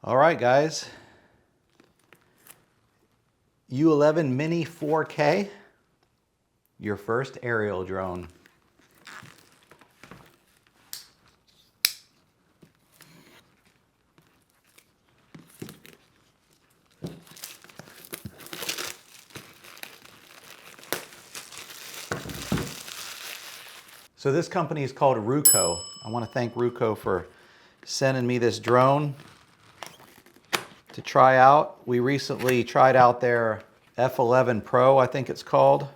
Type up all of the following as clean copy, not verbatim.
All right, guys. U11MINI 4K, your first aerial drone. So this company is called Ruko. I want to thank Ruko for sending me this drone to try out. We recently tried out their F11 Pro, I think it's called.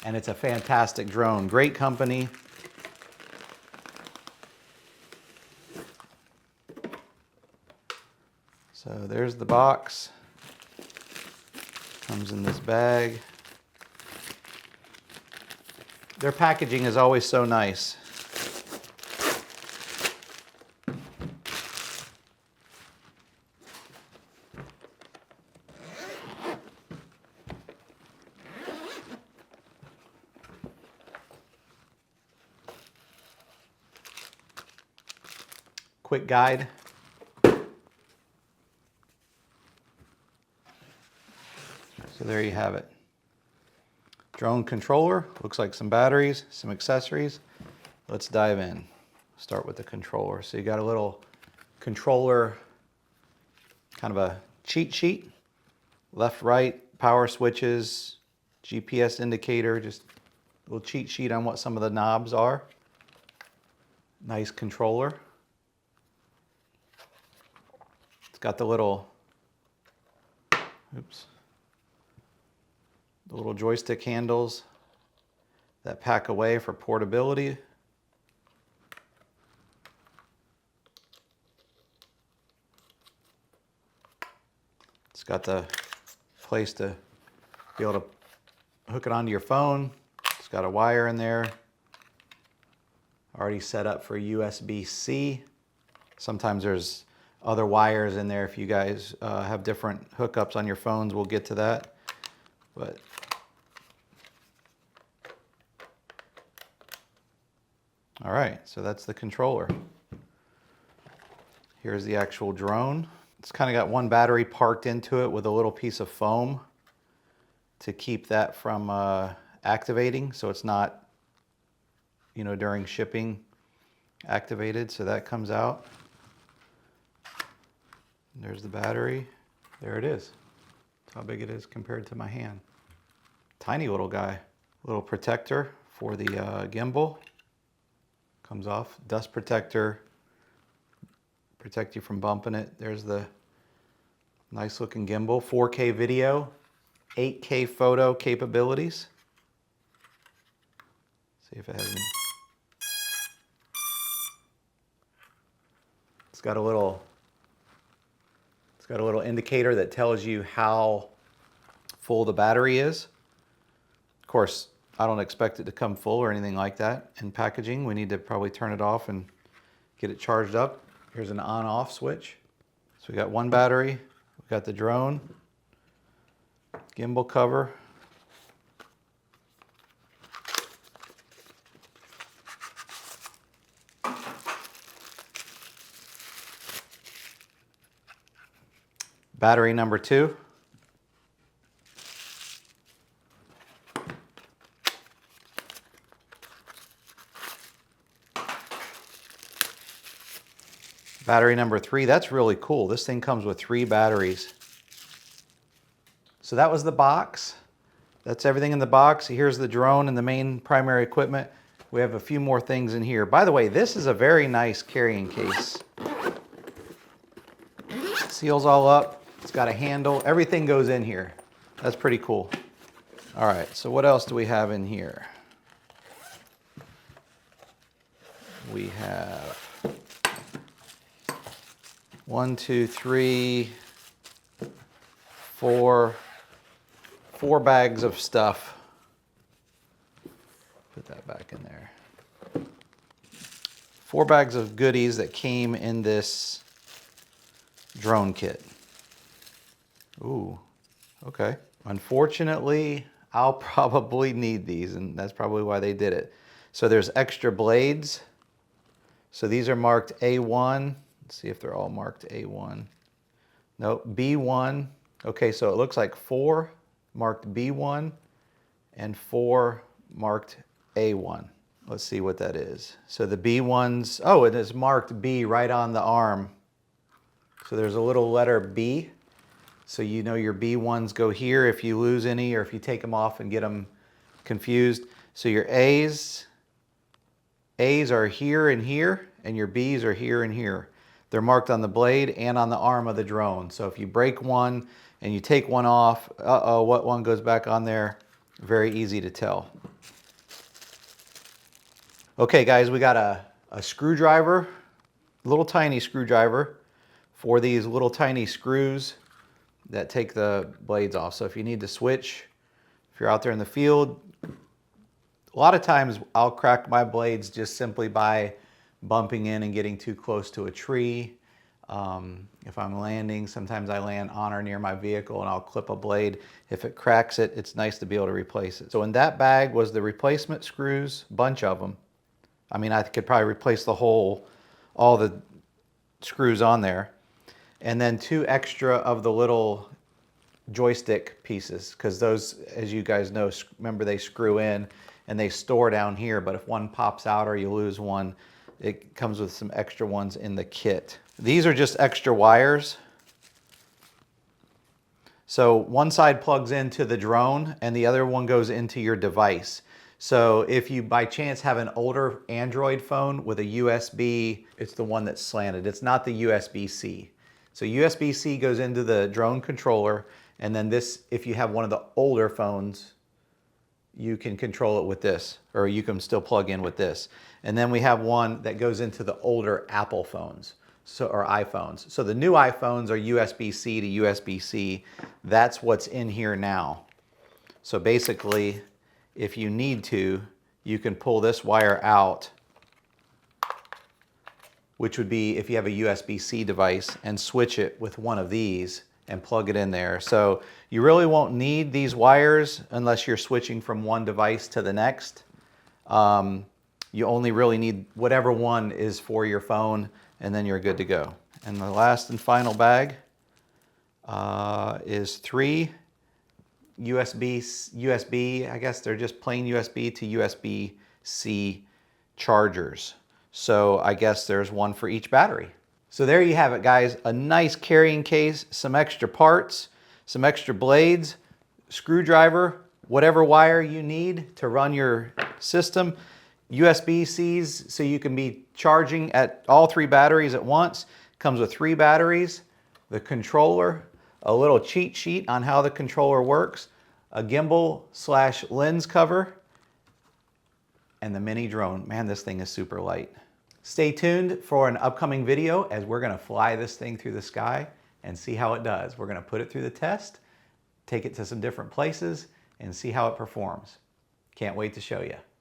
And it's a fantastic drone. Great company. So there's the box. Comes in this bag. Their packaging is always so nice. Quick guide. So there you have it. Drone controller, looks like some batteries, some accessories. Let's dive in. Start with the controller. So you got a little controller, kind of a cheat sheet. Left, right, power switches, GPS indicator, just a little cheat sheet on what some of the knobs are. Nice controller. It's got the little, oops. The little joystick handles that pack away for portability. It's got the place to be able to hook it onto your phone. It's got a wire in there. Already set up for USB-C. Sometimes there's other wires in there if you guys have different hookups on your phones. We'll get to that. But all right, so that's the controller. Here's the actual drone. It's kind of got one battery parked into it with a little piece of foam to keep that from activating, so it's not, you know, during shipping activated. So that comes out. There's the battery. There it is. That's how big it is compared to my hand. Tiny little guy. Little protector for the gimbal. Comes off. Dust protector. Protect you from bumping it. There's the nice looking gimbal. 4K video. 8K photo capabilities. See if it has any. It's got a little indicator that tells you how full the battery is. Of course, I don't expect it to come full or anything like that in packaging. We need to probably turn it off and get it charged up. Here's an on-off switch. So we got one battery, we got the drone, gimbal cover. Battery number 2. Battery number 3, that's really cool. This thing comes with 3 batteries. So that was the box. That's everything in the box. Here's the drone and the main primary equipment. We have a few more things in here. By the way, this is a very nice carrying case. Seals all up. It's got a handle. Everything goes in here. That's pretty cool. All right, so what else do we have in here? We have 1, 2, 3, 4 bags of stuff. Put that back in there. 4 bags of goodies that came in this drone kit. Ooh, okay. Unfortunately, I'll probably need these, and that's probably why they did it. So there's extra blades. So these are marked A1. Let's see if they're all marked A1. Nope, B1. Okay, so it looks like 4 marked B1 and 4 marked A1. Let's see what that is. So the B1's, oh, it is marked B right on the arm. So there's a little letter B. So you know your B1s go here if you lose any or if you take them off and get them confused. So your A's are here and here, and your B's are here and here. They're marked on the blade and on the arm of the drone. So if you break one and you take one off, uh-oh, what one goes back on there? Very easy to tell. Okay guys, we got a screwdriver, little tiny screwdriver for these little tiny screws that take the blades off. So if you need to switch, if you're out there in the field, a lot of times I'll crack my blades just simply by bumping in and getting too close to a tree. If I'm landing, sometimes I land on or near my vehicle and I'll clip a blade. If it cracks it, it's nice to be able to replace it. So in that bag was the replacement screws, bunch of them. I mean, I could probably replace all the screws on there. And then 2 extra of the little joystick pieces, because those, as you guys know, remember they screw in and they store down here, but if one pops out or you lose one, it comes with some extra ones in the kit. These are just extra wires. So one side plugs into the drone and the other one goes into your device. So if you by chance have an older Android phone with a USB, it's the one that's slanted. It's not the USB-C. So USB-C goes into the drone controller, and then this, if you have one of the older phones, you can control it with this, or you can still plug in with this. And then we have one that goes into the older Apple phones, or iPhones. So the new iPhones are USB-C to USB-C. That's what's in here now. So basically, if you need to, you can pull this wire out, which would be if you have a USB-C device, and switch it with one of these and plug it in there. So you really won't need these wires unless you're switching from one device to the next. You only really need whatever one is for your phone, and then you're good to go. And the last and final bag is 3 USB, I guess they're just plain USB to USB-C chargers. So I guess there's one for each battery. So there you have it, guys. A nice carrying case, some extra parts, some extra blades, screwdriver, whatever wire you need to run your system. USB-Cs so you can be charging at all 3 batteries at once. Comes with 3 batteries, the controller, a little cheat sheet on how the controller works, a gimbal / lens cover, and the mini drone. Man, this thing is super light. Stay tuned for an upcoming video as we're gonna fly this thing through the sky and see how it does. We're gonna put it through the test, take it to some different places, and see how it performs. Can't wait to show you.